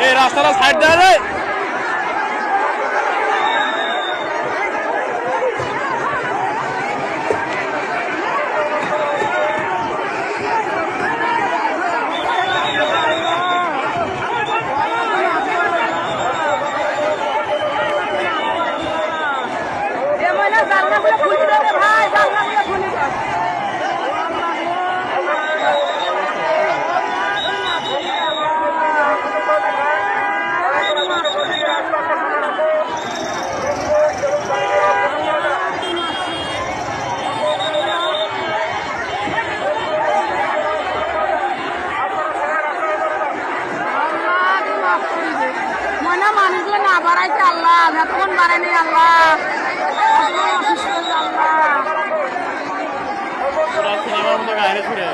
এই রাস্তাটা সাইড দেয় রে। মানুষগুলো না বাড়াইছে আল্লাহ, যতক্ষণ বাড়ায়নি আল্লাহ সিনেমার মতো গায়ে ছুড়ে